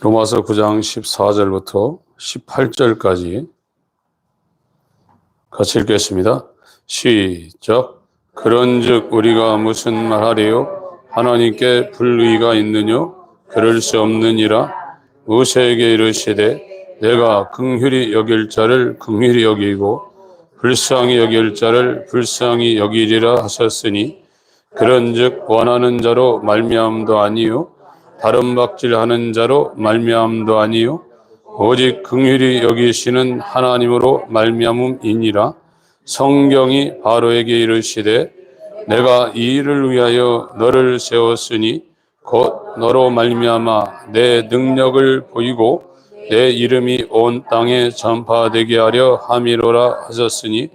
로마서 9장 14절부터 18절까지 같이 읽겠습니다. 시작. 그런즉 우리가 무슨 말하리요? 하나님께 불의가 있느냐? 그럴 수 없느니라. 모세에게 이르시되 내가 긍휼히 여길 자를 긍휼히 여기고 불쌍히 여길 자를 불쌍히 여기리라 하셨으니 그런즉 원하는 자로 말미암도 아니요 다른 박질하는 자로 말미암도 아니요 오직 긍휼히 여기시는 하나님으로 말미암음이니라. 성경이 바로에게 이르시되 내가 이 일을 위하여 너를 세웠으니 곧 너로 말미암아 내 능력을 보이고 내 이름이 온 땅에 전파되게 하려 함이로라 하셨으니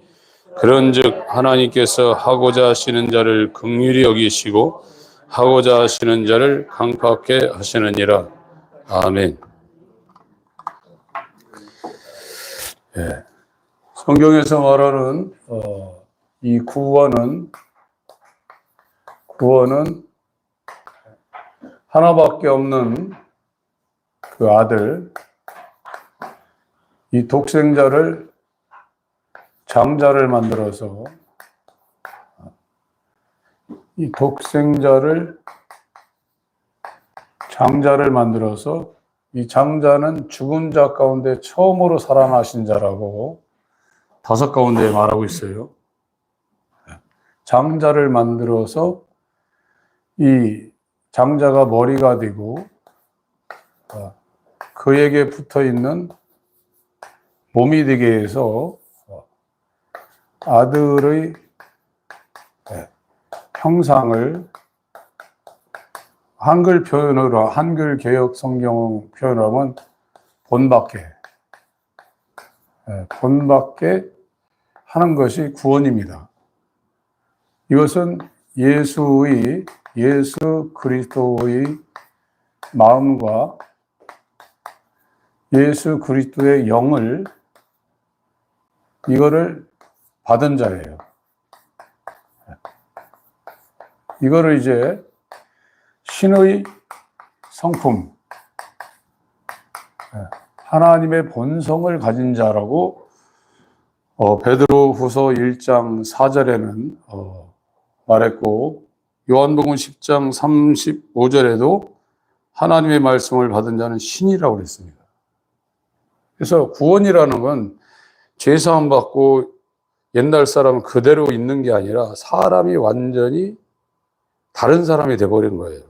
그런즉 하나님께서 하고자 하시는 자를 긍휼히 여기시고 하고자 하시는 자를 강팍케 하시느니라. 아멘. 예. 성경에서 말하는 이 구원은 하나밖에 없는 그 아들, 이 독생자를 장자를 만들어서 이 독생자를 장자를 만들어서 이 장자는 죽은 자 가운데 처음으로 살아나신 자라고 다섯 가운데 말하고 있어요. 장자를 만들어서 이 장자가 머리가 되고 그에게 붙어 있는 몸이 되게 해서 아들의 형상을 한글 표현으로 한글 개역 성경 표현하면 본받게 하는 것이 구원입니다. 이것은 예수 그리스도의 마음과 예수 그리스도의 영을 이거를 받은 자예요. 이거를 이제 신의 성품, 하나님의 본성을 가진 자라고 베드로후서 1장 4절에는 말했고 요한복음 10장 35절에도 하나님의 말씀을 받은 자는 신이라고 그랬습니다. 그래서 구원이라는 건 죄사함 받고 옛날 사람 그대로 있는 게 아니라 사람이 완전히 다른 사람이 돼버린 거예요.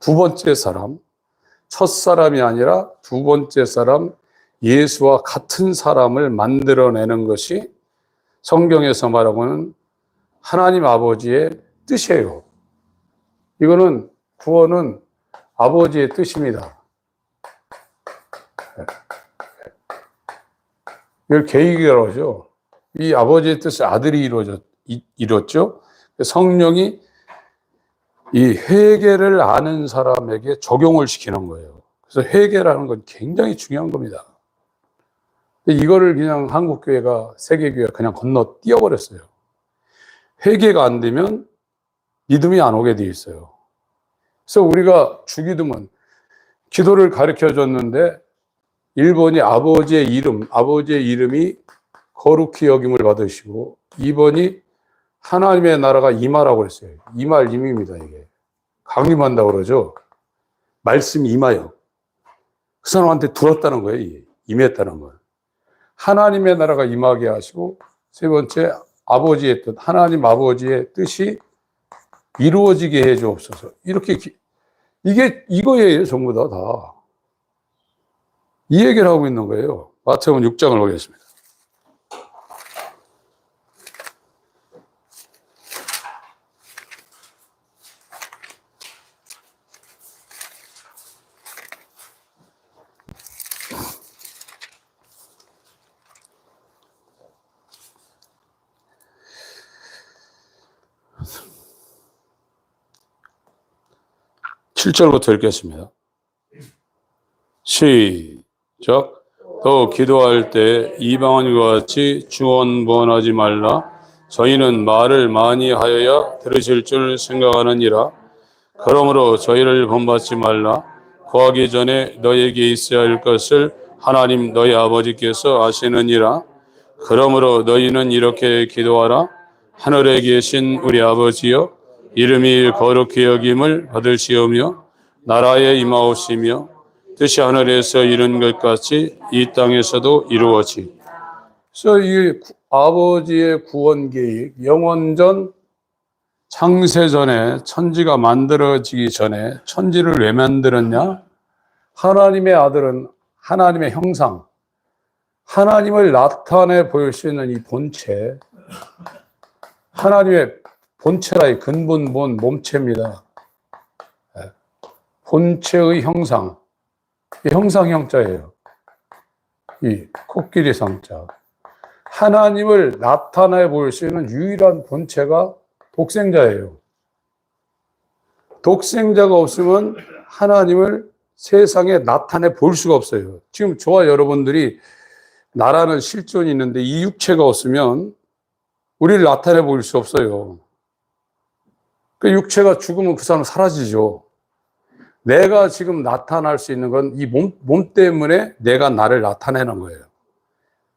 두 번째 사람, 첫 사람이 아니라 두 번째 사람, 예수와 같은 사람을 만들어내는 것이 성경에서 말하고는 하나님 아버지의 뜻이에요. 이거는 구원은 아버지의 뜻입니다. 이걸 계획이라고 하죠. 이 아버지의 뜻을 아들이 이뤘죠. 성령이 이 회개를 아는 사람에게 적용을 시키는 거예요. 그래서 회개라는 건 굉장히 중요한 겁니다. 이거를 그냥 한국교회가, 세계교회가 그냥 건너 뛰어버렸어요. 회개가 안 되면 믿음이 안 오게 돼 있어요. 그래서 우리가 주기도문, 기도를 가르쳐 줬는데 1번이 아버지의 이름이 거룩히 여김을 받으시고 2번이 하나님의 나라가 임하라고 그랬어요. 임할 임입니다, 이게. 강림한다고 그러죠. 말씀이 임하여. 그 사람한테 들었다는 거예요, 이게. 임했다는 걸. 하나님의 나라가 임하게 하시고, 세 번째, 아버지의 뜻, 하나님 아버지의 뜻이 이루어지게 해 주옵소서. 이렇게, 이거예요, 전부 다. 이 얘기를 하고 있는 거예요. 마태복음 6장을 보겠습니다. (7절부터) 읽겠습니다. 시작. 또 기도할 때 이방인과 같이 주원부원하지 말라. 저희는 말을 많이 하여야 들으실 줄 생각하느니라. 그러므로 저희를 본받지 말라. 구하기 전에 너에게 있어야 할 것을 하나님 너희 아버지께서 아시느니라. 그러므로 너희는 이렇게 기도하라. 하늘에 계신 우리 아버지여, 이름이 거룩히 여김을 받으시오며 나라에 임하오시며 뜻이 하늘에서 이룬 것 같이 이 땅에서도 이루어지. 그래서 이 아버지의 구원 계획, 영원전 창세전에, 천지가 만들어지기 전에 천지를 왜 만들었냐? 하나님의 아들은 하나님의 형상, 하나님을 나타내 보일 수 있는 이 본체, 하나님의 본체라의 근본본 몸체입니다. 본체의 형상, 이 형상 형자예요. 이 코끼리 상자. 하나님을 나타내 보일 수 있는 유일한 본체가 독생자예요. 독생자가 없으면 하나님을 세상에 나타내 볼 수가 없어요. 지금 저와 여러분들이 나라는 실존이 있는데 이 육체가 없으면 우리를 나타내 볼 수 없어요. 그 육체가 죽으면 그 사람 사라지죠. 내가 지금 나타날 수 있는 건 이 몸 때문에 내가 나를 나타내는 거예요.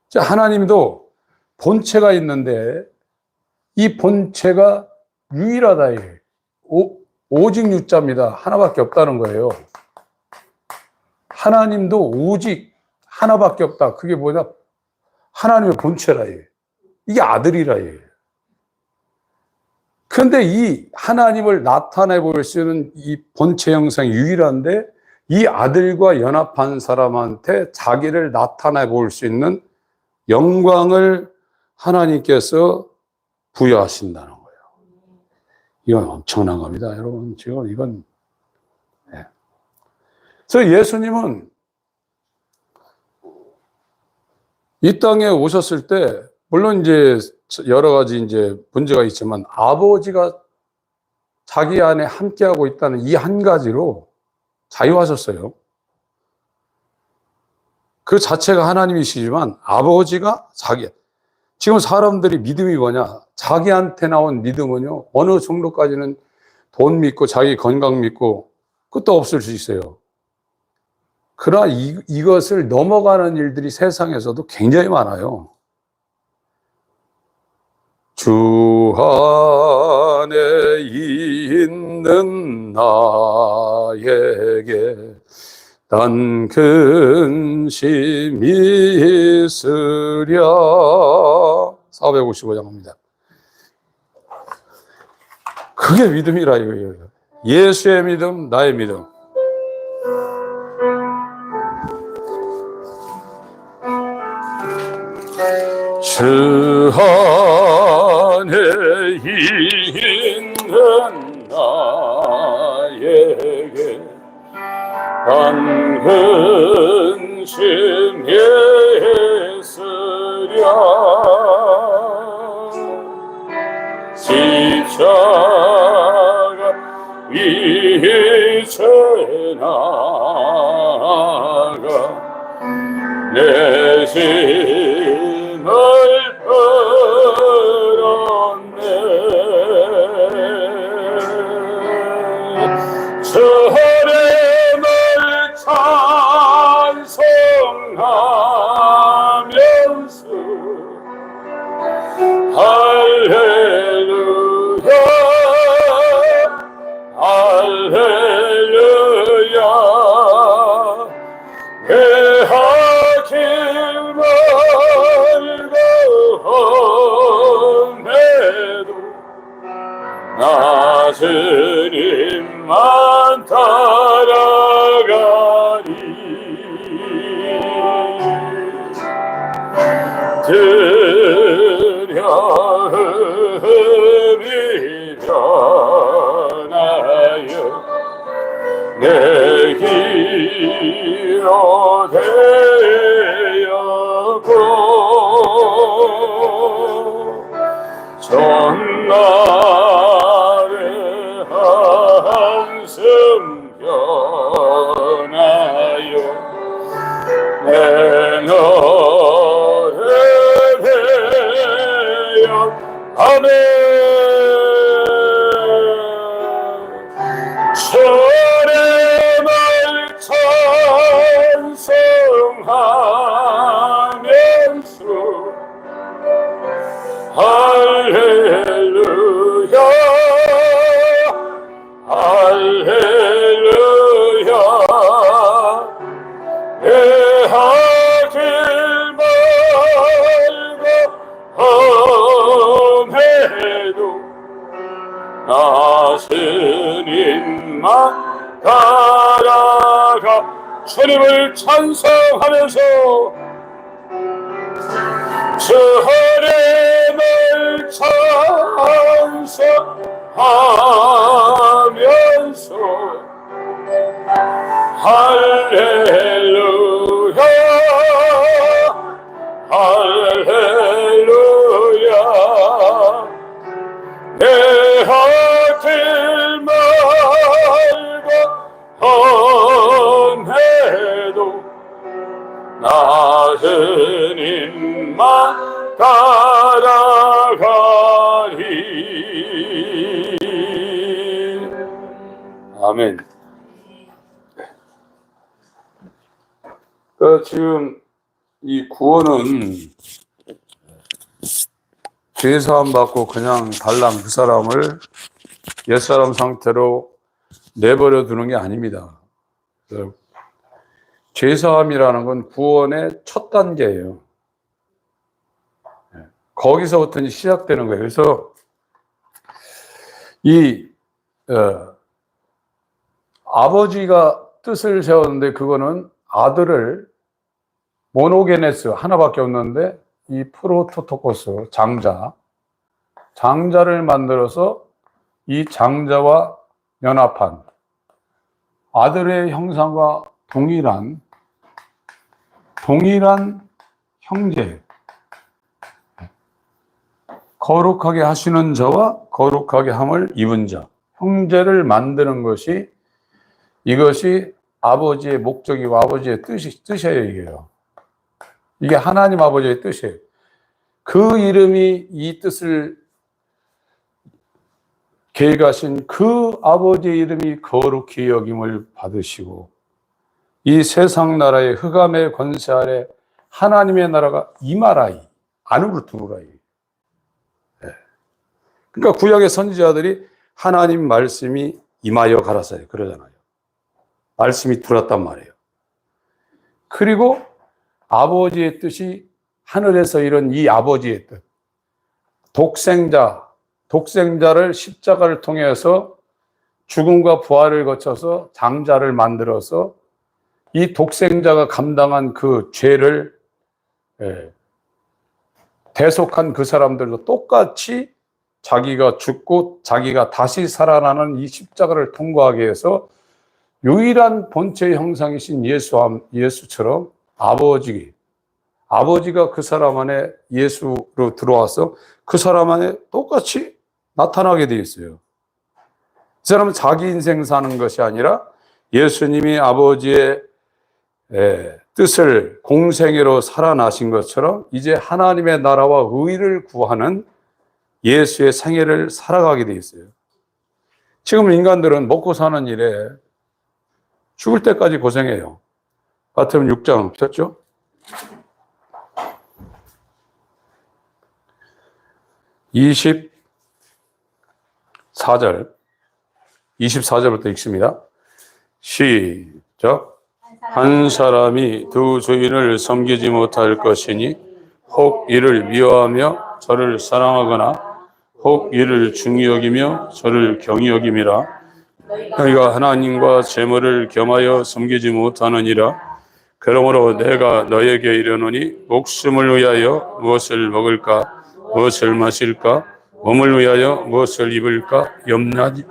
자, 하나님도 본체가 있는데 이 본체가 유일하다. 오직 유자입니다. 하나밖에 없다는 거예요. 하나님도 오직 하나밖에 없다. 그게 뭐냐? 하나님의 본체라. 이게 아들이라. 그런데 이 하나님을 나타내 보일 수 있는 이 본체 형상이 유일한데 이 아들과 연합한 사람한테 자기를 나타내 볼 수 있는 영광을 하나님께서 부여하신다는 거예요. 이건 엄청난 겁니다, 여러분. 지금 이건. 네. 그래서 예수님은 이 땅에 오셨을 때, 물론 이제 여러 가지 이제 문제가 있지만 아버지가 자기 안에 함께하고 있다는 이 한 가지로 자유하셨어요. 그 자체가 하나님이시지만 아버지가 지금 사람들이 믿음이 뭐냐? 자기한테 나온 믿음은요, 어느 정도까지는 돈 믿고 자기 건강 믿고 끝도 없을 수 있어요. 그러나 이것을 넘어가는 일들이 세상에서도 굉장히 많아요. 주 안에 있는 나에게 난 근심이 있으랴. 455장입니다. 그게 믿음이라 이거예요. 예수의 믿음, 나의 믿음. 주 안에 있는 나에게 난 근심이 있으랴. 십자가 위에 나가 내 짐을 풀었네. 주님을 찬송하면서 할렐루야 할렐루야 배하길 말고 험해도 나 주님만 따라가리. 드려 흠이 변하여 내 길로 되었고 전날의 한숨 변하여 내 노래 되어 아멘. 주님을 찬송하면서 할렐루야 할렐루야 내 아들 말고 험해도 나 스님만 따라가 주님을 찬송하면서 주님을 찬송하면서 할렐루야 할렐루야 내 아들 말고 험해도 나 스님만 따라가리. 아멘. 지금 이 구원은 죄사함 받고 그냥 달랑 그 사람을 옛사람 상태로 내버려 두는 게 아닙니다. 죄사함이라는 건 구원의 첫 단계예요. 거기서부터 시작되는 거예요. 그래서 아버지가 뜻을 세웠는데 그거는 아들을 모노게네스 하나밖에 없는데 이 프로토토코스 장자를 만들어서 이 장자와 연합한 아들의 형상과 동일한 형제, 거룩하게 하시는 자와 거룩하게 함을 입은 자, 형제를 만드는 것이 이것이 아버지의 목적이고 아버지의 뜻이에요. 이게 하나님 아버지의 뜻이에요. 그 이름이 이 뜻을 계획하신 그 아버지의 이름이 거룩히 여김을 받으시고 이 세상 나라의 흑암의 권세 아래 하나님의 나라가 임하라이, 안으로 들어오라이. 그러니까 구약의 선지자들이 하나님 말씀이 임하여 가라사요 그러잖아요. 말씀이 들었단 말이에요. 그리고 아버지의 뜻이 하늘에서 이룬 이 아버지의 뜻, 독생자를 십자가를 통해서 죽음과 부활을 거쳐서 장자를 만들어서 이 독생자가 감당한 그 죄를 대속한 그 사람들도 똑같이 자기가 죽고 자기가 다시 살아나는 이 십자가를 통과하게 해서 유일한 본체의 형상이신 예수처럼 아버지가 그 사람 안에 예수로 들어와서 그 사람 안에 똑같이 나타나게 되어 있어요. 그 사람은 자기 인생 사는 것이 아니라 예수님이 아버지의 뜻을 공생애로 살아나신 것처럼 이제 하나님의 나라와 의를 구하는 예수의 생애를 살아가게 되어 있어요. 지금 인간들은 먹고 사는 일에 죽을 때까지 고생해요. 마태복음 6장 폈죠? (24절) 24절부터 읽습니다. 시작. 한 사람이 두 주인을 섬기지 못할 것이니 혹 이를 미워하며 저를 사랑하거나 혹 이를 중히 여기며 저를 경히 여김이라. 너희가 하나님과 재물을 겸하여 섬기지 못하느니라. 그러므로 내가 너에게 이르노니 목숨을 위하여 무엇을 먹을까 무엇을 마실까 몸을 위하여 무엇을 입을까 염려하지.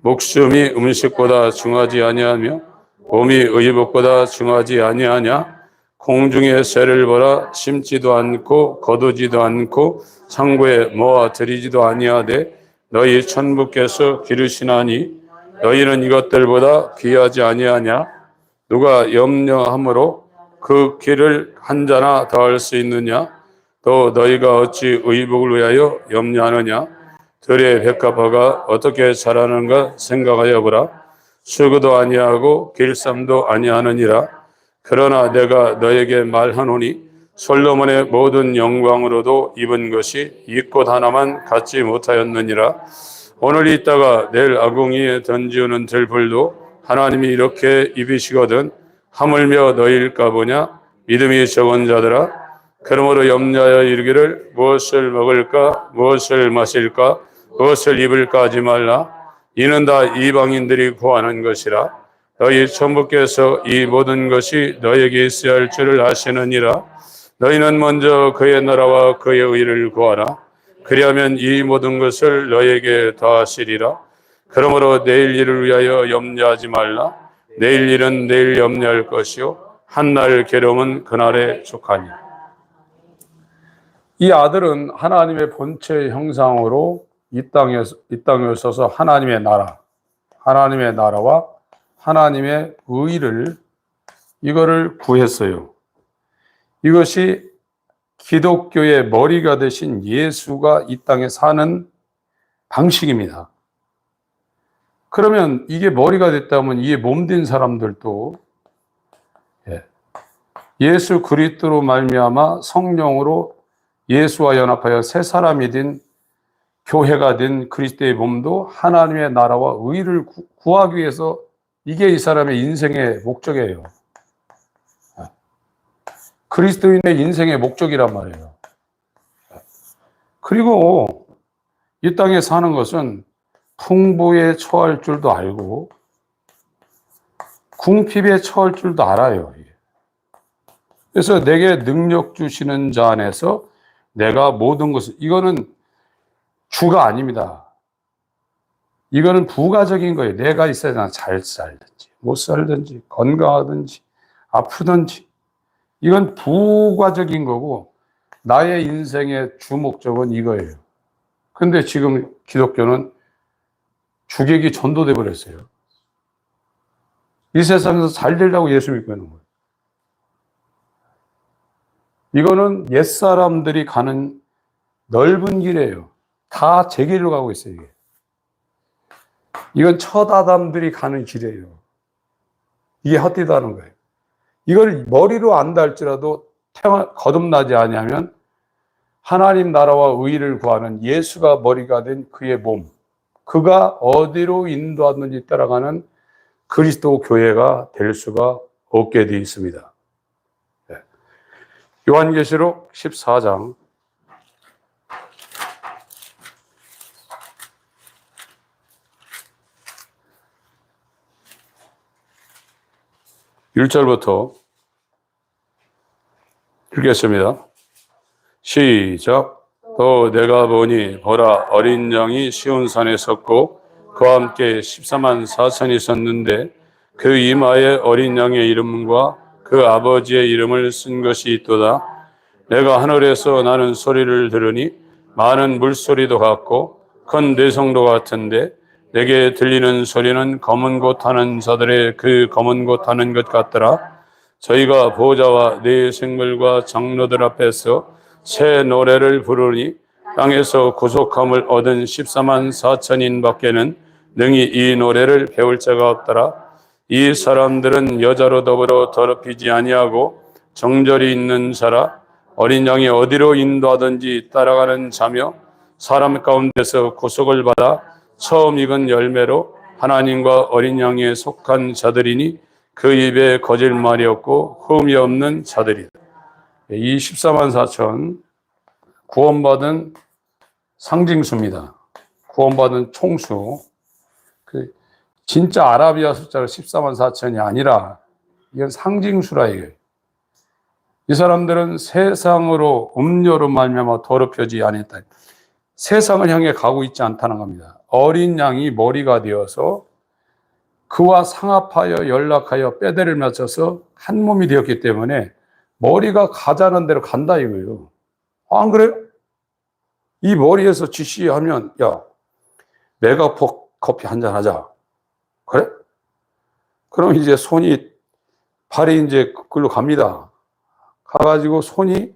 목숨이 음식보다 중하지 아니하며 몸이 의복보다 중하지 아니하냐. 공중의 새를 보라. 심지도 않고 거두지도 않고 창고에 모아 들이지도 아니하되 너희 천부께서 기르시나니 너희는 이것들보다 귀하지 아니하냐. 누가 염려함으로 그 길을 한 자나 더할 수 있느냐. 또 너희가 어찌 의복을 위하여 염려하느냐. 들의 백합화가 어떻게 자라는가 생각하여 보라. 수고도 아니하고 길쌈도 아니하느니라. 그러나 내가 너에게 말하노니 솔로몬의 모든 영광으로도 입은 것이 이 꽃 하나만 갖지 못하였느니라. 오늘 있다가 내일 아궁이에 던지우는 들불도 하나님이 이렇게 입으시거든 하물며 너희일까 보냐. 믿음이 적은 자들아, 그러므로 염려하여 이르기를 무엇을 먹을까 무엇을 마실까 무엇을 입을까 하지 말라. 이는 다 이방인들이 구하는 것이라. 너희 천부께서 이 모든 것이 너에게 있어야 할 줄을 아시느니라. 너희는 먼저 그의 나라와 그의 의를 구하라. 그리하면 이 모든 것을 너에게 더하시리라. 그러므로 내일 일을 위하여 염려하지 말라. 내일 일은 내일 염려할 것이요 한날 괴로움은 그날에 족하니. 이 아들은 하나님의 본체 형상으로 이 땅에 있어서 하나님의 나라와 하나님의 의를 이거를 구했어요. 이것이 기독교의 머리가 되신 예수가 이 땅에 사는 방식입니다. 그러면 이게 머리가 됐다면 이게 몸된 사람들도 예수 그리스도로 말미암아 성령으로 예수와 연합하여 새 사람이 된 교회가 된 그리스도의 몸도 하나님의 나라와 의를 구하기 위해서 이게 이 사람의 인생의 목적이에요. 그리스도인의 인생의 목적이란 말이에요. 그리고 이 땅에 사는 것은 풍부에 처할 줄도 알고 궁핍에 처할 줄도 알아요. 그래서 내게 능력 주시는 자 안에서 내가 모든 것을, 이거는 주가 아닙니다. 이거는 부가적인 거예요. 내가 있어야 잘 살든지 못 살든지 건강하든지 아프든지 이건 부가적인 거고 나의 인생의 주목적은 이거예요. 근데 지금 기독교는 주객이 전도돼 버렸어요. 이 세상에서 잘 되려고 예수 믿고 있는 거예요. 이거는 옛사람들이 가는 넓은 길이에요. 다 제 길로 가고 있어요. 이건 첫 아담들이 가는 길이에요. 이게 헛되다는 거예요. 이걸 머리로 안다 할지라도 거듭나지 아니하면 하나님 나라와 의를 구하는 예수가 머리가 된 그의 몸, 그가 어디로 인도하든지 따라가는 그리스도 교회가 될 수가 없게 되어 있습니다. 요한계시록 14장 1절부터 읽겠습니다. 시작. 또 내가 보니 보라 어린 양이 시온산에 섰고 그와 함께 14만 4천이 섰는데 그 이마에 어린 양의 이름과 그 아버지의 이름을 쓴 것이 있도다. 내가 하늘에서 나는 소리를 들으니 많은 물소리도 같고 큰 뇌성도 같은데 내게 들리는 소리는 검은 곶 하는 자들의 그 검은 곶 하는 것 같더라. 저희가 보좌와 네 생물과 장로들 앞에서 새 노래를 부르니 땅에서 구속함을 얻은 14만 4천인 밖에는 능히 이 노래를 배울 자가 없더라. 이 사람들은 여자로 더불어 더럽히지 아니하고 정절이 있는 자라. 어린 양이 어디로 인도하든지 따라가는 자며 사람 가운데서 구속을 받아 처음 익은 열매로 하나님과 어린 양에 속한 자들이니 그 입에 거짓말이 없고 흠이 없는 자들이다. 이 14만 4천 구원받은 상징수입니다. 구원받은 총수. 진짜 아라비아 숫자가 14만 4천이 아니라 이건 상징수라 이거예요. 이 사람들은 세상으로 음료로 말미암아 더럽혀지지 아니했다. 세상을 향해 가고 있지 않다는 겁니다. 어린 양이 머리가 되어서 그와 상합하여 연락하여 뼈대를 맞춰서 한 몸이 되었기 때문에 머리가 가자는 대로 간다 이거예요. 안 그래요? 이 머리에서 지시하면 야 메가폭 커피 한잔 하자. 그래? 그럼 이제 발이 이제 그걸로 갑니다. 가가지고 손이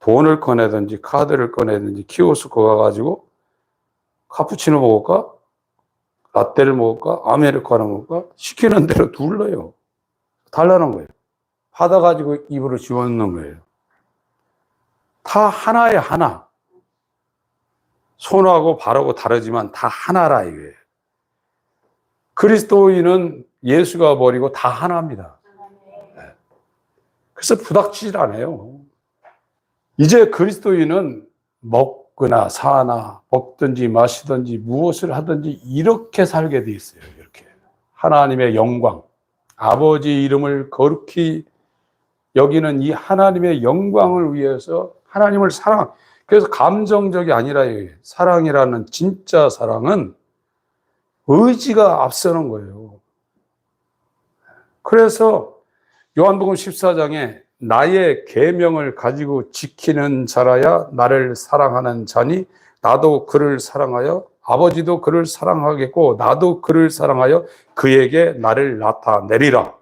돈을 꺼내든지 카드를 꺼내든지 키오스크 가가지고 카푸치노 먹을까? 라떼를 먹을까? 아메리카노 먹을까? 시키는 대로 눌러요. 달라는 거예요. 받아가지고 입으로 집어넣는 거예요. 다 하나에 하나. 손하고 발하고 다르지만 다 하나라 이거예요. 그리스도인은 예수가 버리고 다 하나입니다. 그래서 부닥치질 않아요. 이제 그리스도인은 먹거나 사나 먹든지 마시든지 무엇을 하든지 이렇게 살게 돼 있어요. 이렇게 하나님의 영광, 아버지 이름을 거룩히 여기는 이 하나님의 영광을 위해서 하나님을 사랑. 그래서 감정적이 아니라 사랑이라는 진짜 사랑은 의지가 앞서는 거예요. 그래서 요한복음 14장에 나의 계명을 가지고 지키는 자라야 나를 사랑하는 자니 나도 그를 사랑하여 아버지도 그를 사랑하겠고 나도 그를 사랑하여 그에게 나를 나타내리라.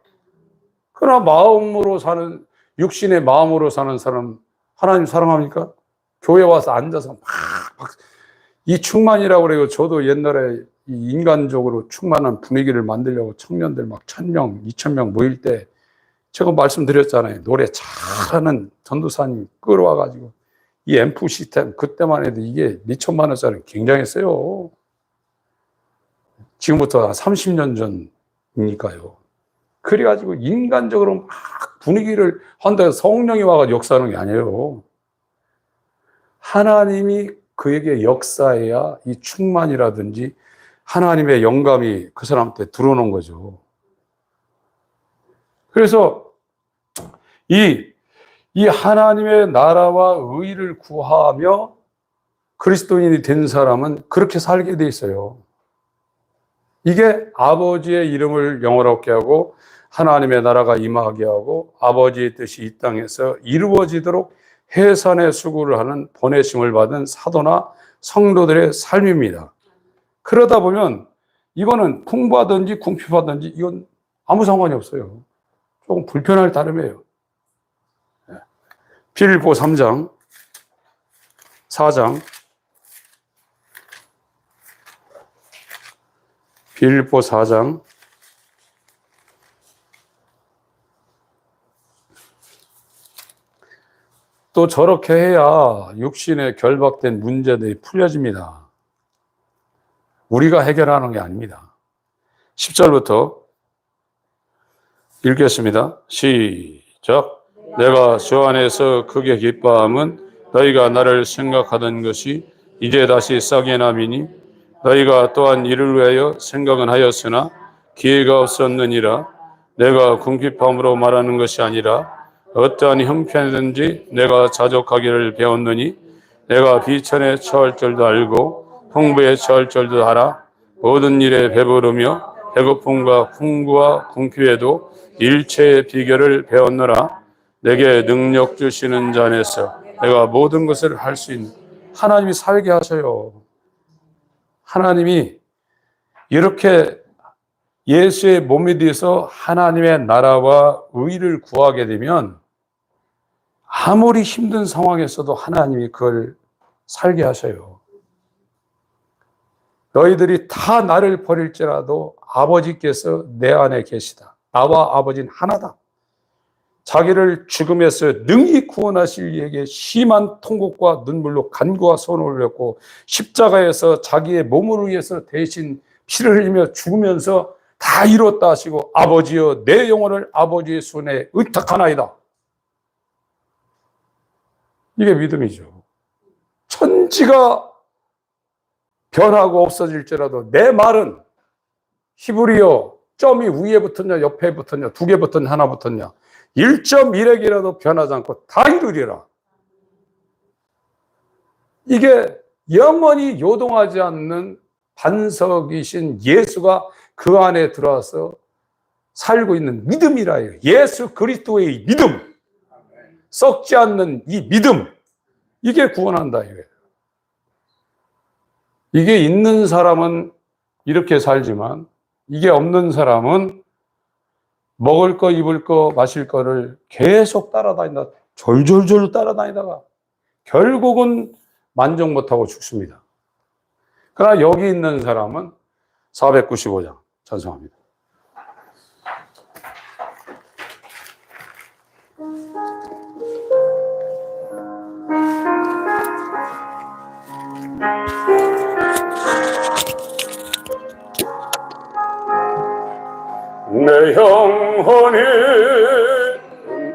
그러나 마음으로 사는, 육신의 마음으로 사는 사람 하나님 사랑합니까? 교회 와서 앉아서 이 충만이라고 그래요. 저도 옛날에 인간적으로 충만한 분위기를 만들려고 청년들 막 1000명, 2000명 모일 때 제가 말씀드렸잖아요. 노래 잘하는 전도사님 끌어와가지고 이 앰프 시스템 그때만 해도 이게 몇 천만 원짜리 굉장했어요. 지금부터 한 30년 전이니까요. 그래가지고 인간적으로 막 분위기를 한데 성령이 와서 역사하는 게 아니에요. 하나님이 그에게 역사해야 이 충만이라든지 하나님의 영감이 그 사람한테 들어오는 거죠. 그래서 이 하나님의 나라와 의를 구하며 그리스도인이 된 사람은 그렇게 살게 돼 있어요. 이게 아버지의 이름을 영원하게 하고 하나님의 나라가 임하게 하고 아버지의 뜻이 이 땅에서 이루어지도록 해산의 수고를 하는 보내심을 받은 사도나 성도들의 삶입니다. 그러다 보면 이거는 풍부하든지 궁핍하든지 이건 아무 상관이 없어요. 조금 불편할 따름이에요. 빌립보 3장, 4장, 빌립보 4장, 또 저렇게 해야 육신에 결박된 문제들이 풀려집니다. 우리가 해결하는 게 아닙니다. 10절부터 읽겠습니다. 시작. 내가 주 안에서 크게 기뻐함은 너희가 나를 생각하던 것이 이제 다시 싹이 나미니 너희가 또한 이를 위하여 생각은 하였으나 기회가 없었느니라. 내가 궁핍함으로 말하는 것이 아니라 어떠한 형편이든지 내가 자족하기를 배웠느니 내가 비천에 처할 줄도 알고 풍부에 처할 줄도 알아. 모든 일에 배부르며 배고픔과 풍부와 궁핍에도 일체의 비결을 배웠노라. 내게 능력 주시는 자 안에서 내가 모든 것을 할 수 있는 하나님이 살게 하셔요. 하나님이 이렇게 예수의 몸에 대해서 하나님의 나라와 의를 구하게 되면 아무리 힘든 상황에서도 하나님이 그걸 살게 하셔요. 너희들이 다 나를 버릴지라도 아버지께서 내 안에 계시다. 나와 아버지는 하나다. 자기를 죽음에서 능히 구원하실 이에게 심한 통곡과 눈물로 간구와 손을 올렸고 십자가에서 자기의 몸을 위해서 대신 피를 흘리며 죽으면서 다 이뤘다 하시고 아버지여 내 영혼을 아버지의 손에 의탁하나이다. 이게 믿음이죠. 천지가 변하고 없어질지라도 내 말은 히브리어 점이 위에 붙었냐 옆에 붙었냐 두 개 붙었냐 하나 붙었냐 1.1핵이라도 변하지 않고 다 이루리라. 이게 영원히 요동하지 않는 반석이신 예수가 그 안에 들어와서 살고 있는 믿음이라요. 예수 그리스도의 믿음, 썩지 않는 이 믿음, 이게 구원한다 이거예요. 이게 있는 사람은 이렇게 살지만 이게 없는 사람은 먹을 거, 입을 거, 마실 거를 계속 따라다닌다. 졸졸졸 따라다니다가 결국은 만족 못하고 죽습니다. 그러나 여기 있는 사람은 495장 찬송합니다.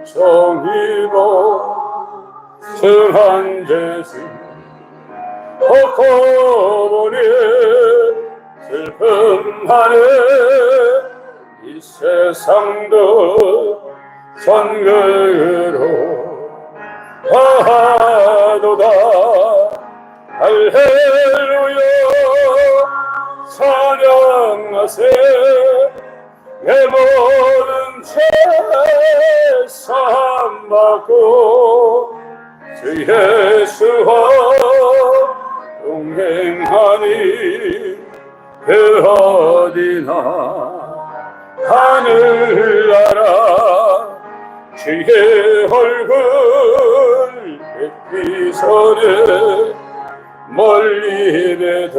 정이로 정한 죄수 헛고보니 슬픔하네 이 세상도 선거로 하도다 할렐루야 찬양하세 내 모든 죄 사함받고 주 예수와 동행하니 그 어디나 하늘나라 주의 얼굴 빛비서는 멀리 내던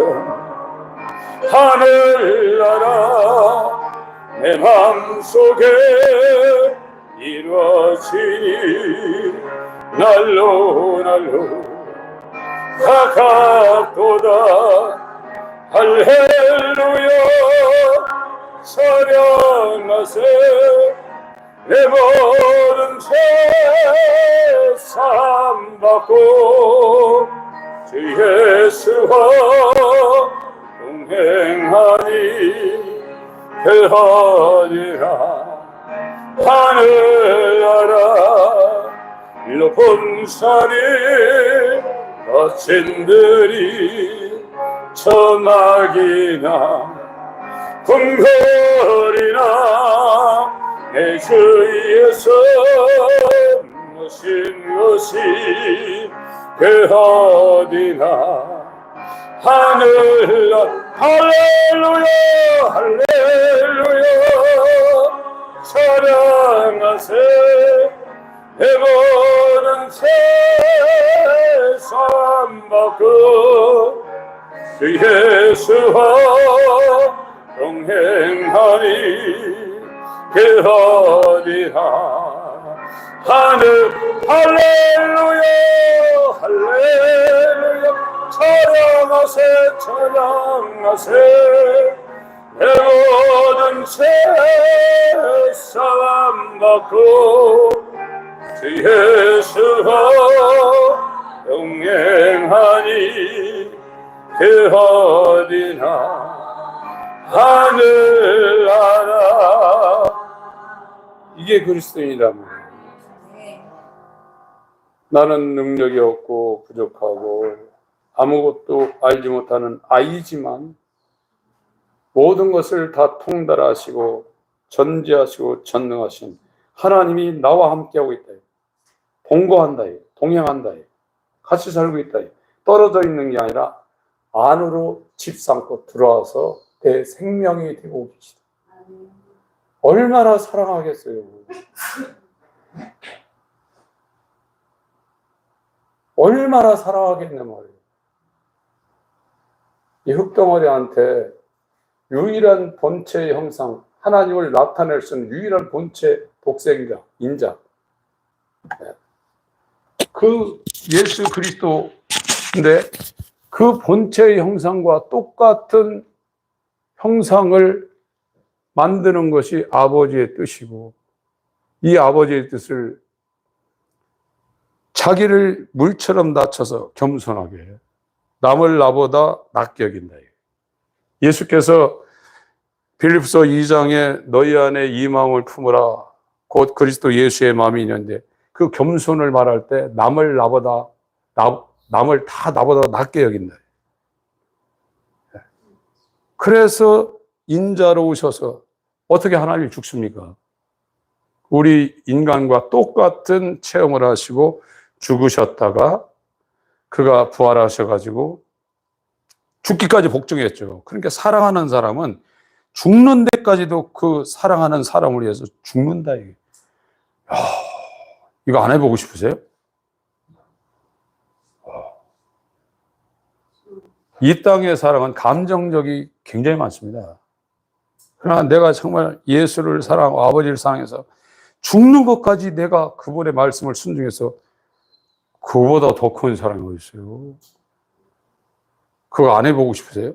하늘나라 내 맘속에 이루어지니 날로 날로 다가도다 할렐루야 찬양하세 내 모든 죄 사함받고 주 예수와 동행하니 그 어디나 하늘나라 높은 산이 거친들이 천막이나 궁궐이나 내 주위에서 모신 것이 그 어디나 하늘나라 할렐루야 할렐루야 찬양하세 내 모든 죄 사함받고 주 예수와 동행하니 그 어디나 하늘 할렐루야 할렐루야 찬양하세 찬양하세 내 모든 죄 사함받고 주 예수와 동행하니 그 어디나 하늘나라 이게 그리스도인이라면 나는 능력이 없고 부족하고 아무것도 알지 못하는 아이지만 모든 것을 다 통달하시고 전지하시고 전능하신 하나님이 나와 함께하고 있다. 동거한다. 동행한다. 같이 살고 있다. 떨어져 있는 게 아니라 안으로 집 삼고 들어와서 내 생명이 되고 계시다. 얼마나 사랑하겠어요. 얼마나 사랑하겠냐 말이에요. 이 흙덩어리한테 유일한 본체의 형상, 하나님을 나타낼 수 있는 유일한 본체 독생자, 인자. 그 예수 그리스도인데 그 본체의 형상과 똑같은 형상을 만드는 것이 아버지의 뜻이고 이 아버지의 뜻을 자기를 물처럼 낮춰서 겸손하게 남을 나보다 낮게 여긴다. 예수께서 빌립보서 2장에 너희 안에 이 마음을 품으라 곧 그리스도 예수의 마음이 있는데 그 겸손을 말할 때 남을 다 나보다 낮게 여긴다. 그래서 인자로우셔서 어떻게 하나님이 죽습니까? 우리 인간과 똑같은 체험을 하시고 죽으셨다가 그가 부활하셔가지고 죽기까지 복종했죠. 그러니까 사랑하는 사람은 죽는 데까지도 그 사랑하는 사람을 위해서 죽는다. 이거 안 해보고 싶으세요? 이 땅의 사랑은 감정적이 굉장히 많습니다. 그러나 내가 정말 예수를 사랑하고 아버지를 사랑해서 죽는 것까지 내가 그분의 말씀을 순종해서 그거보다 더 큰 사랑이 어디 있어요? 그거 안 해보고 싶으세요?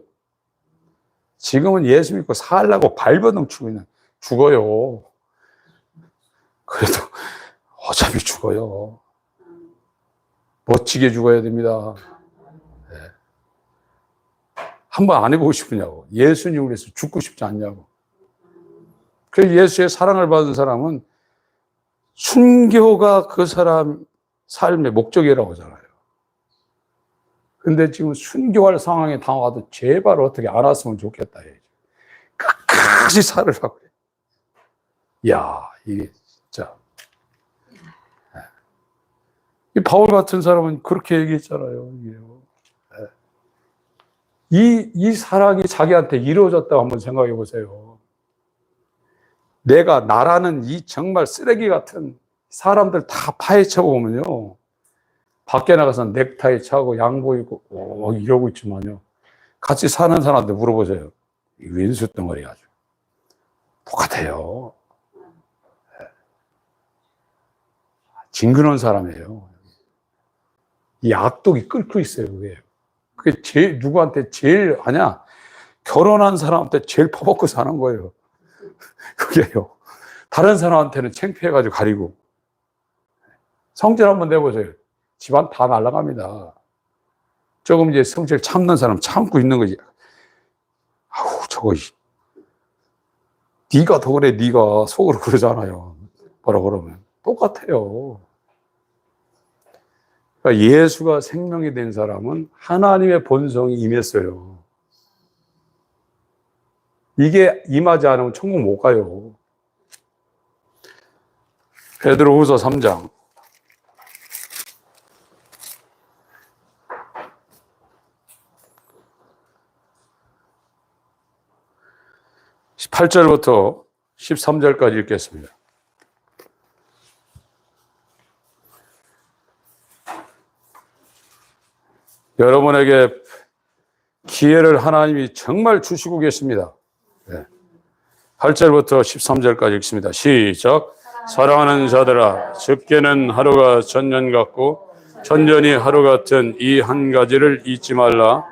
지금은 예수 믿고 살라고 발버둥 치고 있는 죽어요. 그래도 어차피 죽어요. 멋지게 죽어야 됩니다. 네. 한번 안 해보고 싶으냐고. 예수님을 위해서 죽고 싶지 않냐고. 그래서 예수의 사랑을 받은 사람은 순교가 그 사람 삶의 목적이라고 하잖아요. 근데 지금 순교할 상황에 당와도 제발 어떻게 안 왔으면 좋겠다. 끝까지 살으라고 그래. 이야, 이게 진짜. 이 바울 같은 사람은 그렇게 얘기했잖아요. 이 사랑이 자기한테 이루어졌다고 한번 생각해 보세요. 내가 나라는 이 정말 쓰레기 같은 사람들 다 파헤쳐 보면요. 밖에 나가서 넥타이 차고 양복 입고 이러고 있지만요. 같이 사는 사람한테 물어보세요. 왼수 덩어리 아주. 똑같아요. 징그러운 사람이에요. 이 악독이 끓고 있어요, 그게 제일, 누구한테 제일 하냐? 결혼한 사람한테 제일 퍼먹고 사는 거예요. 그게요. 다른 사람한테는 창피해가지고 가리고. 성질 한번 내보세요. 집안 다 날아갑니다. 조금 이제 성질 참는 사람 참고 있는 거지. 아우, 저거, 네가 더 그래, 네가 속으로 그러잖아요. 뭐라 그러면. 똑같아요. 그러니까 예수가 생명이 된 사람은 하나님의 본성이 임했어요. 이게 임하지 않으면 천국 못 가요. 베드로후서 3장 18절부터 13절까지 읽겠습니다. 여러분에게 기회를 하나님이 정말 주시고 계십니다. 8절부터 13절까지 읽습니다. 시작. 사랑하는 자들아, 적게는 하루가 전년 같고 전전이 하루 같은 이 한 가지를 잊지 말라.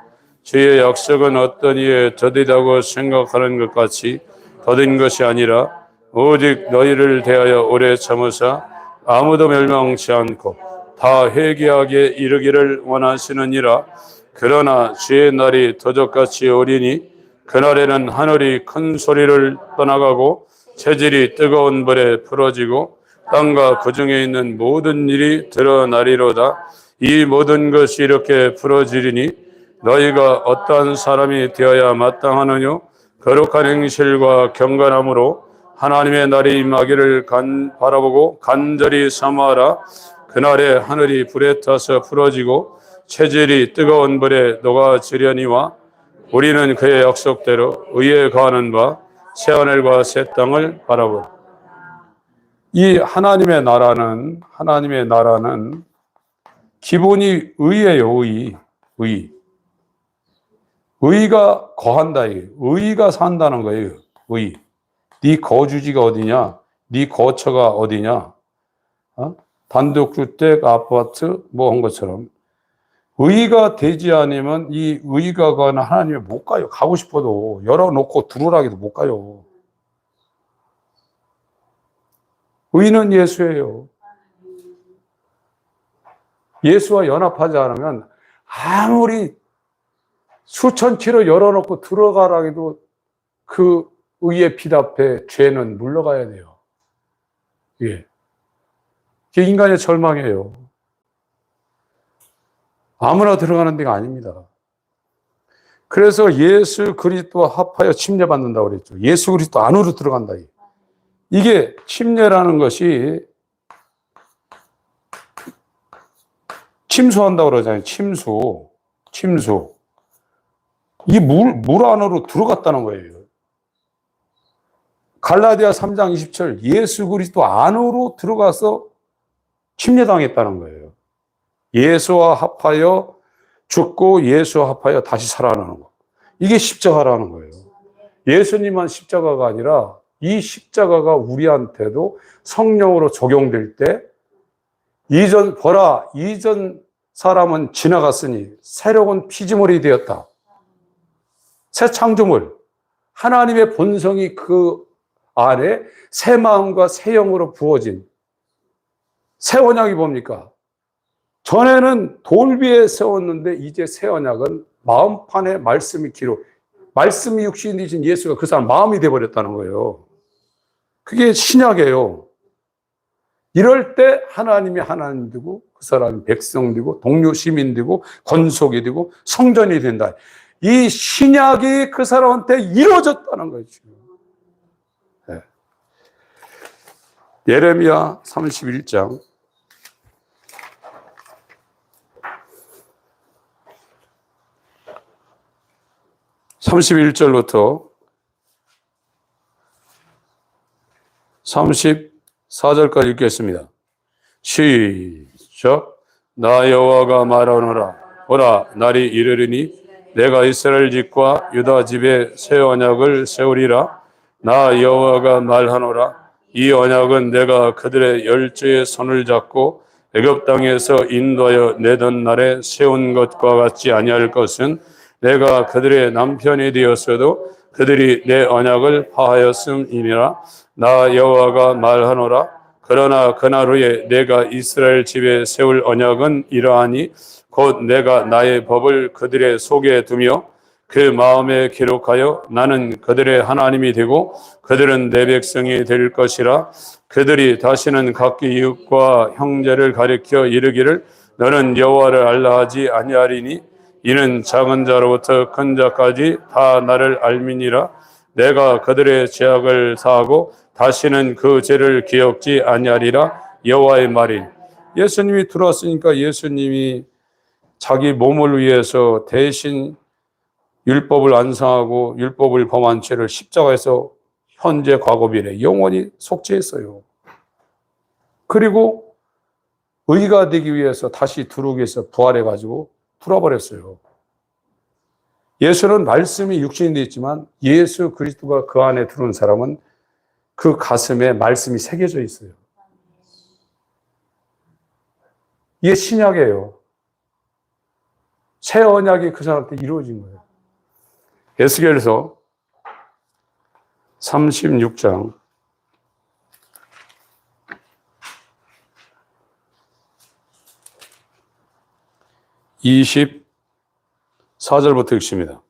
주의 약속은 어떤 이에 더디다고 생각하는 것 같이 더딘 것이 아니라 오직 너희를 대하여 오래 참으사 아무도 멸망치 않고 다 회개하게 이르기를 원하시느니라. 그러나 주의 날이 도적같이 오리니 그날에는 하늘이 큰 소리를 떠나가고 체질이 뜨거운 불에 풀어지고 땅과 그 중에 있는 모든 일이 드러나리로다. 이 모든 것이 이렇게 풀어지리니 너희가 어떠한 사람이 되어야 마땅하느뇨? 거룩한 행실과 경건함으로 하나님의 날이 임하기를 바라보고 간절히 사모하라. 그날에 하늘이 불에 타서 풀어지고 체질이 뜨거운 불에 녹아지려니와 우리는 그의 약속대로 의에 거하는 바 새 하늘과 새 땅을 바라보라. 이 하나님의 나라는 기본이 의예요. 의. 의가 거한다. 의가 산다는 거예요. 의. 네 거주지가 어디냐? 네 거처가 어디냐? 단독주택, 아파트 뭐 한 것처럼 의가 되지 않으면 이 의가 가는 하나님을 못 가요. 가고 싶어도 열어놓고 들어오라기도 못 가요. 의는 예수예요. 예수와 연합하지 않으면 아무리 수천 킬로 열어놓고 들어가라기도 그 의의 빛 앞에 죄는 물러가야 돼요. 예. 이게 인간의 절망이에요. 아무나 들어가는 데가 아닙니다. 그래서 예수 그리스도와 합하여 침례받는다고 그랬죠. 예수 그리스도 안으로 들어간다. 이게 침례라는 것이 침수한다고 그러잖아요. 침수. 이 물 안으로 들어갔다는 거예요. 갈라디아 3장 20절 예수 그리스도 안으로 들어가서 침례당했다는 거예요. 예수와 합하여 죽고 예수와 합하여 다시 살아나는 거. 이게 십자가라는 거예요. 예수님만 십자가가 아니라 이 십자가가 우리한테도 성령으로 적용될 때 이전 사람은 지나갔으니 새로운 피조물이 되었다. 새 창조물. 하나님의 본성이 그 안에 새 마음과 새 영으로 부어진 새 언약이 뭡니까? 전에는 돌 위에 세웠는데 이제 새 언약은 마음판에 말씀이 기록, 말씀이 육신이 되신 예수가 그 사람 마음이 되어버렸다는 거예요. 그게 신약이에요. 이럴 때 하나님이 하나님 되고 그 사람이 백성 되고 동료 시민 되고 권속이 되고 성전이 된다. 이 신약이 그 사람한테 이루어졌다는 거죠. 네. 예레미야 31장 31절부터 34절까지 읽겠습니다. 시작. 나 여호와가 말하노라. 보라, 날이 이르리니 내가 이스라엘 집과 유다 집에 새 언약을 세우리라. 나 여호와가 말하노라. 이 언약은 내가 그들의 열조의 손을 잡고 애굽 땅에서 인도하여 내던 날에 세운 것과 같지 아니할 것은 내가 그들의 남편이 되었어도 그들이 내 언약을 파하였음이니라. 나 여호와가 말하노라. 그러나 그날 후에 내가 이스라엘 집에 세울 언약은 이러하니 곧 내가 나의 법을 그들의 속에 두며 그 마음에 기록하여 나는 그들의 하나님이 되고 그들은 내 백성이 될 것이라. 그들이 다시는 각기 이웃과 형제를 가리켜 이르기를 너는 여호와를 알라 하지 아니하리니 이는 작은 자로부터 큰 자까지 다 나를 알미니라. 내가 그들의 죄악을 사하고 다시는 그 죄를 기억지 아니하리라. 여호와의 말이. 예수님이 들어왔으니까 예수님이 자기 몸을 위해서 대신 율법을 완성하고 율법을 범한 죄를 십자가에서 현재 과거 미래 영원히 속죄했어요. 그리고 의가 되기 위해서 다시 들어오기 위해서 부활해가지고 풀어버렸어요. 예수는 말씀이 육신이 되어 있지만 예수 그리스도가 그 안에 들어온 사람은 그 가슴에 말씀이 새겨져 있어요. 이게 신약이에요. 새 언약이 그 사람한테 이루어진 거예요. 에스겔서 36장 24절부터 읽습니다.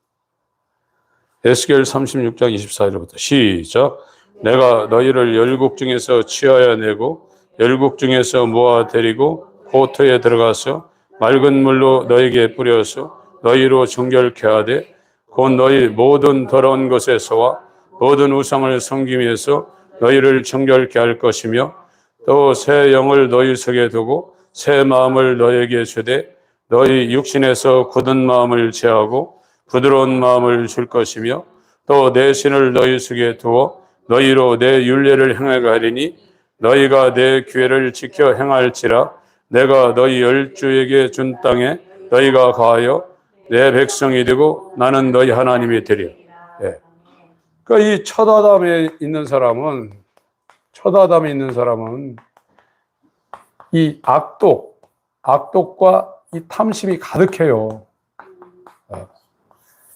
에스겔 36장 24절부터 시작. 내가 너희를 열국 중에서 취하여 내고 열국 중에서 모아 데리고 고토에 들어가서 맑은 물로 너희에게 뿌려서 너희로 정결케 하되 곧 너희 모든 더러운 것에서와 모든 우상을 섬김에서 너희를 정결케 할 것이며 또 새 영을 너희 속에 두고 새 마음을 너희에게 주되 너희 육신에서 굳은 마음을 제하고 부드러운 마음을 줄 것이며 또 내 신을 너희 속에 두어 너희로 내 율례를 행하게 하리니 너희가 내 규례를 지켜 행할지라. 내가 너희 열주에게 준 땅에 너희가 가하여 내 백성이 되고 나는 너희 하나님이 되리라. 예. 그러니까 이 첫 아담에 있는 사람은 이 악독과 이 탐심이 가득해요.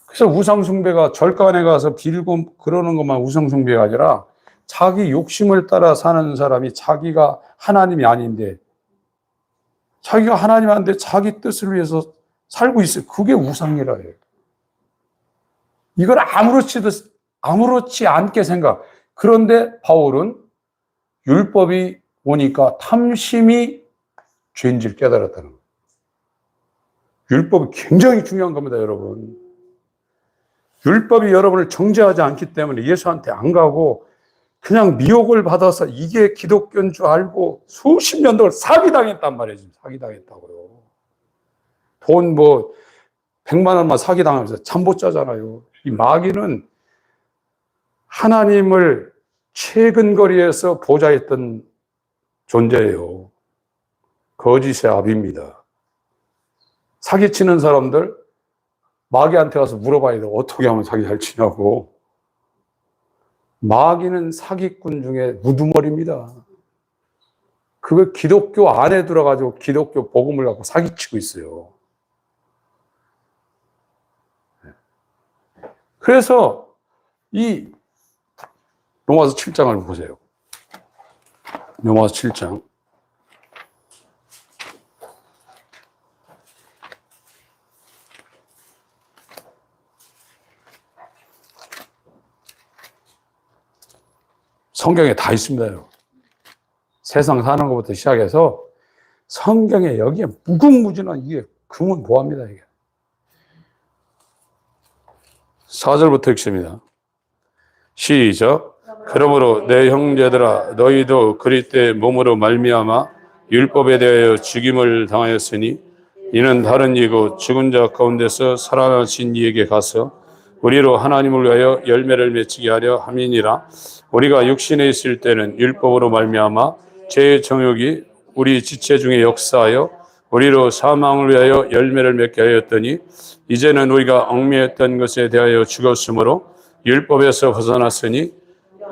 그래서 우상숭배가 절간에 가서 빌고 그러는 것만 우상숭배가 아니라 자기 욕심을 따라 사는 사람이 자기가 하나님이 아닌데 자기가 하나님 아닌데 자기 뜻을 위해서 살고 있어요. 그게 우상이라 해요. 이걸 아무렇지 않게 생각. 그런데 바울은 율법이 오니까 탐심이 죄인지를 깨달았다는 거예요. 율법이 굉장히 중요한 겁니다, 여러분. 율법이 여러분을 정죄하지 않기 때문에 예수한테 안 가고 그냥 미혹을 받아서 이게 기독교인 줄 알고 수십 년 동안 사기당했단 말이에요. 지금 사기당했다고요. 돈 100만 원만 사기당하면서 잠 못 자잖아요. 이 마귀는 하나님을 최근거리에서 보좌했던 존재예요. 거짓의 아비입니다. 사기치는 사람들 마귀한테 가서 물어봐야 돼요. 어떻게 하면 사기 잘 치냐고. 마귀는 사기꾼 중에 우두머리입니다. 그걸 기독교 안에 들어가지고 기독교 복음을 갖고 사기치고 있어요. 그래서 이 로마서 7장을 보세요. 로마서 7장 성경에 다 있습니다요. 세상 사는 것부터 시작해서 성경에 여기에 무궁무진한 이게 금은보화입니다. 이게 4절부터 읽습니다. 시작. 그러므로 내 형제들아 너희도 그리스도의 몸으로 말미암아 율법에 대하여 죽임을 당하였으니 이는 다른 이고 죽은 자 가운데서 살아나신 이에게 가서 우리로 하나님을 위하여 열매를 맺히게 하려 함이니라. 우리가 육신에 있을 때는 율법으로 말미암아 죄의 정욕이 우리 지체 중에 역사하여 우리로 사망을 위하여 열매를 맺게 하였더니 이제는 우리가 얽매였던 것에 대하여 죽었으므로 율법에서 벗어났으니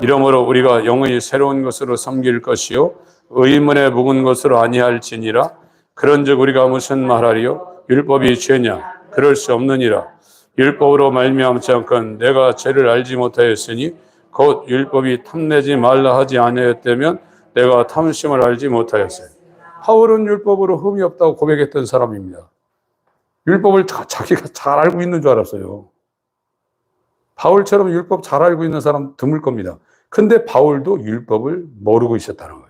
이러므로 우리가 영원히 새로운 것으로 섬길 것이요 의문에 묵은 것으로 아니할지니라. 그런즉 우리가 무슨 말하리요? 율법이 죄냐? 그럴 수 없느니라. 율법으로 말미암지 않건 내가 죄를 알지 못하였으니 곧 율법이 탐내지 말라 하지 아니하였다면 내가 탐심을 알지 못하였어요. 바울은 율법으로 흠이 없다고 고백했던 사람입니다. 율법을 자기가 잘 알고 있는 줄 알았어요. 바울처럼 율법 잘 알고 있는 사람 드물 겁니다. 근데 바울도 율법을 모르고 있었다는 거예요.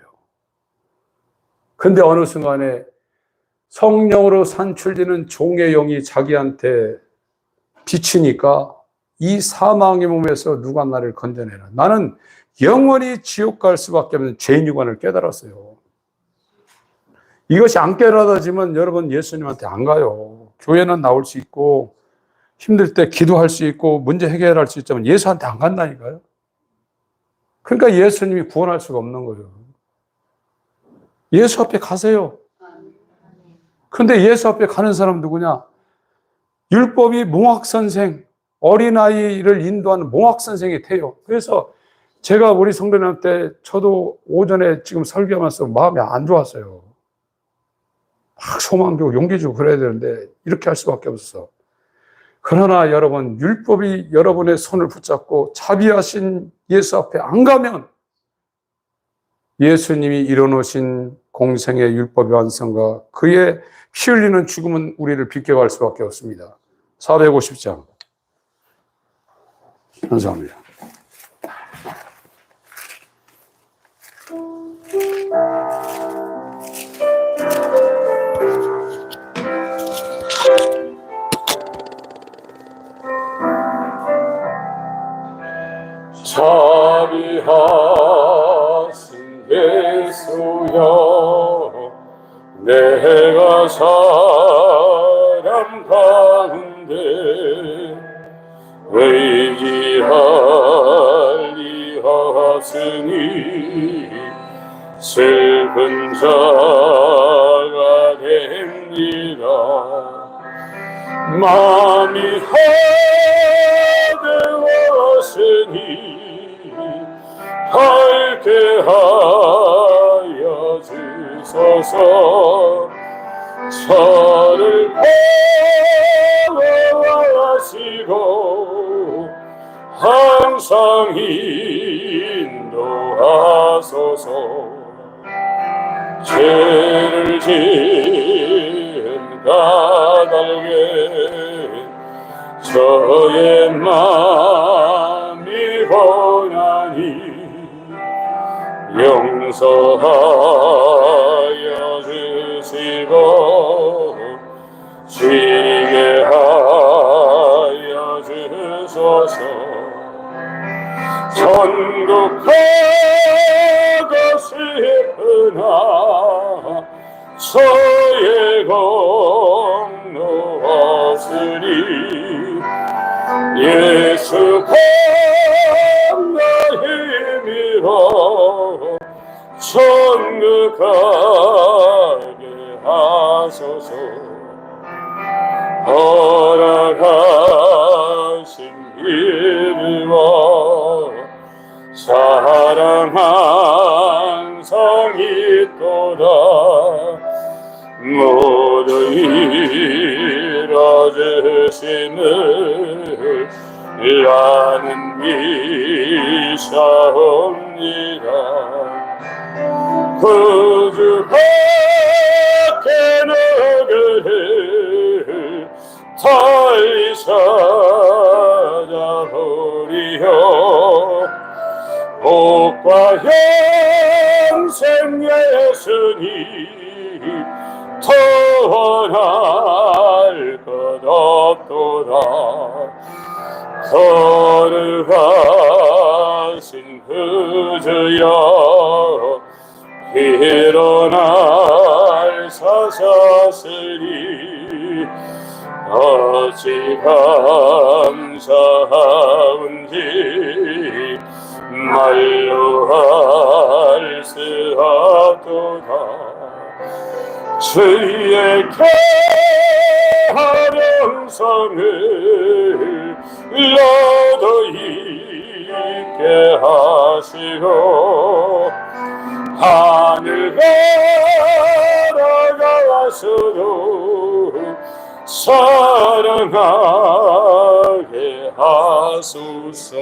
근데 어느 순간에 성령으로 산출되는 종의 영이 자기한테 비치니까 이 사망의 몸에서 누가 나를 건져내라. 나는 영원히 지옥 갈 수밖에 없는 죄인 유관을 깨달았어요. 이것이 안 깨달아지면 여러분 예수님한테 안 가요. 교회는 나올 수 있고 힘들 때 기도할 수 있고 문제 해결할 수 있지만 예수한테 안 간다니까요. 그러니까 예수님이 구원할 수가 없는 거예요. 예수 앞에 가세요. 그런데 예수 앞에 가는 사람 누구냐? 율법이 몽학선생, 어린아이를 인도하는 몽학선생이 돼요. 그래서 제가 우리 성도님한테 저도 오전에 지금 설교하면서 마음이 안 좋았어요. 막 소망 주고 용기 주고 그래야 되는데 이렇게 할 수밖에 없었어. 그러나 여러분, 율법이 여러분의 손을 붙잡고 자비하신 예수 앞에 안 가면 예수님이 이뤄놓으신 공생의 율법의 완성과 그의 피 흘리는 죽음은 우리를 비껴갈 수밖에 없습니다. 450장. 감사합니다. 자비하신 예수여 내가 사람 가운데 의지하리 하시니 슬픈 자가 됩니다. 마음이 하되었으니 밝게 하여 주소서. 저를 보호하시고 항상 인도하소서. 죄를 지은 까닭에 저의 마음이 고나니 용서하여 주시고 지게 하여 주소서. 천국 가고 싶으나 저의 공로 없으니 예수 감나 힘이로 천국 가게 하소서. 허락하신 일과 사랑한 성이 또다 모두 이뤄주심을 나는 믿사옵니다. 구주 밖에 너를 달리 찾아보리요. 과영생 예수님 떠날 것 없도다. 거룩하신 그주여 일어날 사사스리 어찌 감사한지 말로 할 수 없도다. 주의 계하령성을 나도 있게 하시고 하늘 날아가서도 사랑하게 하소서.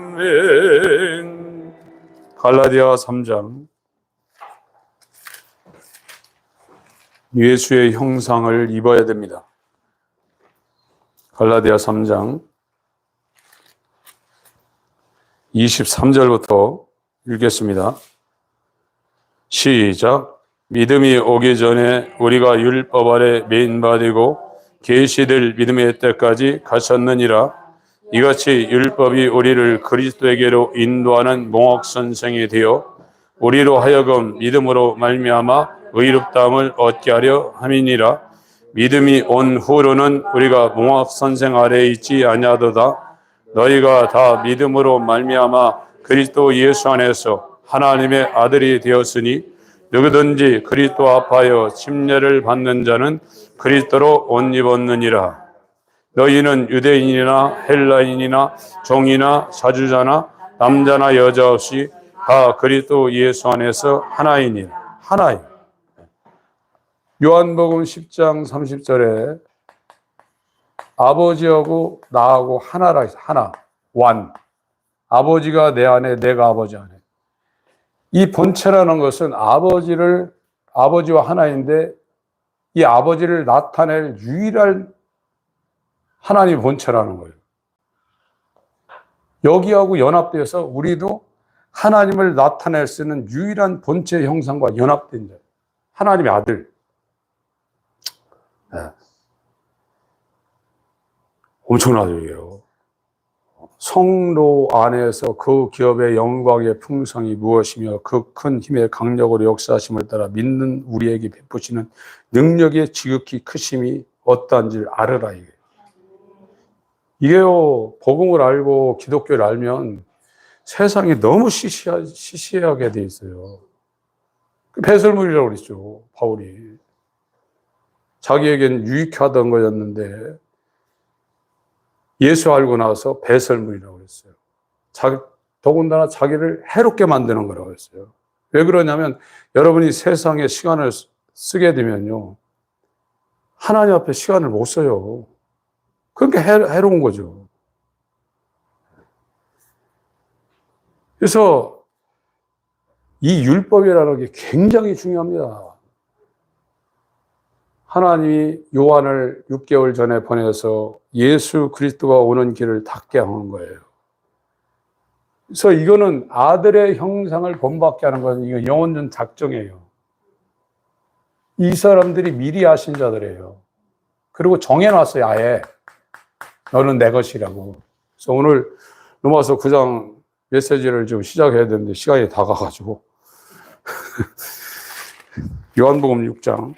아멘. 갈라디아 3장. 예수의 형상을 입어야 됩니다. 갈라디아 3장 23절부터 읽겠습니다. 시작. 믿음이 오기 전에 우리가 율법 아래 매인받이고 계시될 믿음의 때까지 가셨느니라. 이같이 율법이 우리를 그리스도에게로 인도하는 몽학선생이 되어 우리로 하여금 믿음으로 말미암아 의롭다함을 얻게 하려 함이니라. 믿음이 온 후로는 우리가 몽학선생 아래에 있지 아니하도다. 너희가 다 믿음으로 말미암아 그리스도 예수 안에서 하나님의 아들이 되었으니 누구든지 그리스도 앞하여 침례를 받는 자는 그리스도로 옷 입었느니라. 너희는 유대인이나 헬라인이나 종이나 사주자나 남자나 여자 없이 다 그리스도 예수 안에서 하나이니라. 하나인. 요한복음 10장 30절에 아버지하고 나하고 하나라 했어. 하나. one. 아버지가 내 안에, 내가 아버지 안에. 이 본체라는 것은 아버지와 하나인데 이 아버지를 나타낼 유일한 하나님 본체라는 거예요. 여기하고 연합되어서 우리도 하나님을 나타낼 수 있는 유일한 본체 형상과 연합된 자. 하나님의 아들. 네. 엄청나죠, 이게요. 성로 안에서 그 기업의 영광의 풍성이 무엇이며 그 큰 힘의 강력으로 역사하심을 따라 믿는 우리에게 베푸시는 능력의 지극히 크심이 어떠한지를 알으라. 이게요, 복음을 알고 기독교를 알면 세상이 너무 시시하게 돼 있어요. 배설물이라고 그랬죠, 바울이. 자기에겐 유익하던 거였는데 예수 알고 나서 배설물이라고 했어요. 더군다나 자기를 해롭게 만드는 거라고 했어요. 왜 그러냐면 여러분이 세상에 시간을 쓰게 되면요, 하나님 앞에 시간을 못 써요. 그러니까 해로운 거죠. 그래서 이 율법이라는 게 굉장히 중요합니다. 하나님이 요한을 6개월 전에 보내서 예수 그리스도가 오는 길을 닫게 하는 거예요. 그래서 이거는 아들의 형상을 본받게 하는 건 이거 영원전 작정이에요. 이 사람들이 미리 하신 자들이에요. 그리고 정해놨어요, 아예. 너는 내 것이라고. 그래서 오늘 로마서 9장 메시지를 좀 시작해야 되는데 시간이 다 가가지고. 요한복음 6장.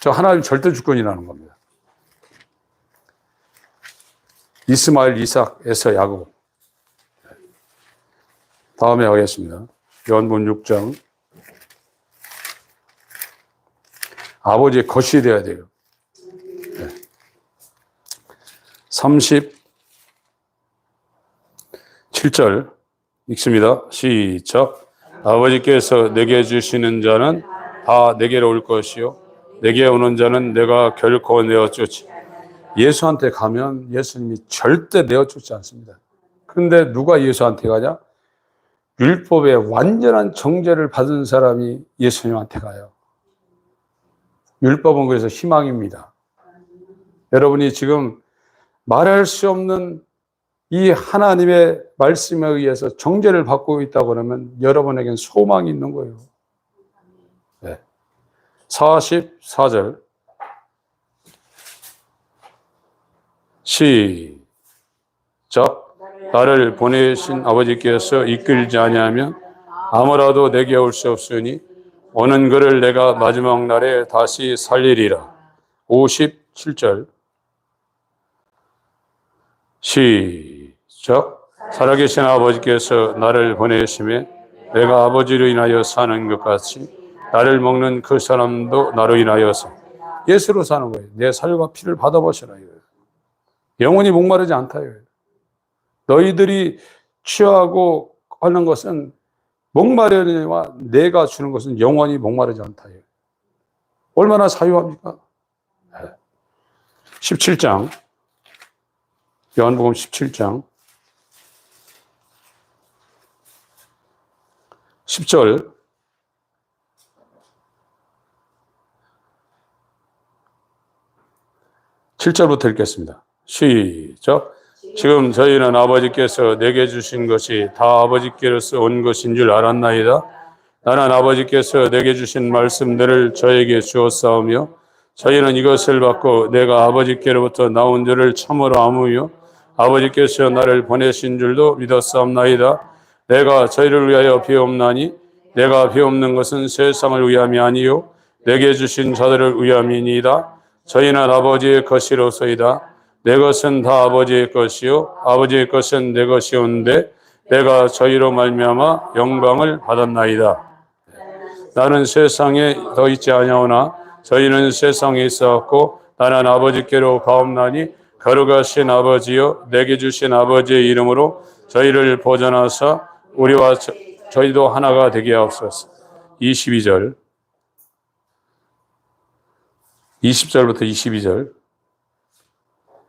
저 하나님 절대 주권이라는 겁니다. 이스마엘, 이삭, 에서, 야곱. 다음에 하겠습니다. 요한복음 6장. 아버지의 것이 되어야 돼요. 37절 읽습니다. 시작. 아버지께서 내게 주시는 자는 다 내게로 올 것이요 내게 오는 자는 내가 결코 내어쫓지. 예수한테 가면 예수님이 절대 내어쫓지 않습니다. 그런데 누가 예수한테 가냐? 율법의 완전한 정죄를 받은 사람이 예수님한테 가요. 율법은 그래서 희망입니다. 여러분이 지금 말할 수 없는 이 하나님의 말씀에 의해서 정죄를 받고 있다고 하면 여러분에겐 소망이 있는 거예요. 네. 44절 시작. 나를 보내신 아버지께서 이끌지 아니하면 아무라도 내게 올 수 없으니 오는 그를 내가 마지막 날에 다시 살리리라. 57절 시작. 살아계신 아버지께서 나를 보내심에 내가 아버지로 인하여 사는 것 같이 나를 먹는 그 사람도 나로 인하여서 예수로 사는 거예요. 내 살과 피를 받아보시라. 영원히 목마르지 않다. 너희들이 취하고 하는 것은 목마르니와 내가 주는 것은 영원히 목마르지 않다. 얼마나 사유합니까? 17장 요한복음 17장 10절 7절부터 읽겠습니다. 시작. 지금 저희는 아버지께서 내게 주신 것이 다 아버지께로서 온 것인 줄 알았나이다. 나는 아버지께서 내게 주신 말씀들을 저에게 주었사오며 저희는 이것을 받고 내가 아버지께로부터 나온 줄을 참으로 아무며 아버지께서 나를 보내신 줄도 믿었사옵나이다. 내가 저희를 위하여 비옵나니 내가 비옵는 것은 세상을 위함이 아니요 내게 주신 자들을 위함이니이다. 저희는 아버지의 것이로소이다. 내 것은 다 아버지의 것이요 아버지의 것은 내 것이온데 내가 저희로 말미암아 영광을 받았나이다. 나는 세상에 더 있지 아니하오나 저희는 세상에 있어왔고 나는 아버지께로 가옵나니 거룩하신 아버지여 내게 주신 아버지의 이름으로 저희를 보존하사 우리와 저희도 하나가 되게 하옵소서. 22절 20절부터 22절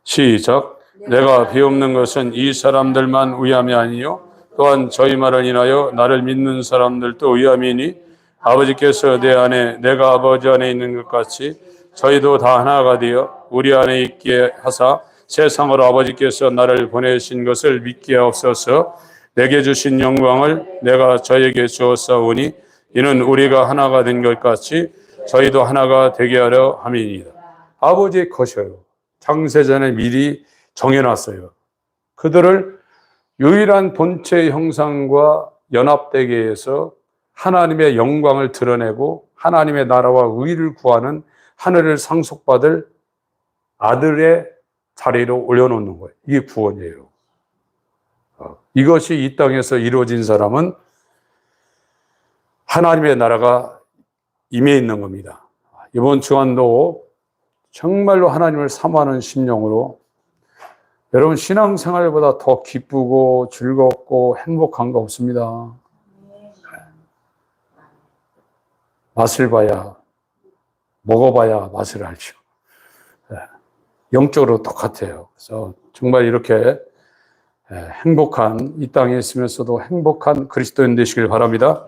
시작. 내가 비옵는 것은 이 사람들만 위함이 아니요 또한 저희 말을 인하여 나를 믿는 사람들도 위함이니 아버지께서 내 안에 내가 아버지 안에 있는 것 같이 저희도 다 하나가 되어 우리 안에 있게 하사 세상으로 아버지께서 나를 보내신 것을 믿게 하옵소서. 내게 주신 영광을 내가 저에게 주었사오니 이는 우리가 하나가 된 것 같이 저희도 하나가 되게 하려 함이니이다. 아버지의 것이에요. 창세전에 미리 정해놨어요. 그들을 유일한 본체의 형상과 연합되게 해서 하나님의 영광을 드러내고 하나님의 나라와 의를 구하는 하늘을 상속받을 아들의 자리로 올려놓는 거예요. 이게 구원이에요. 이것이 이 땅에서 이루어진 사람은 하나님의 나라가 임해 있는 겁니다. 이번 주간도 정말로 하나님을 사모하는 심령으로 여러분 신앙생활보다 더 기쁘고 즐겁고 행복한 거 없습니다. 맛을 봐야 먹어봐야 맛을 알죠. 영적으로 똑같아요. 그래서 정말 이렇게 행복한 이 땅에 있으면서도 행복한 그리스도인 되시길 바랍니다.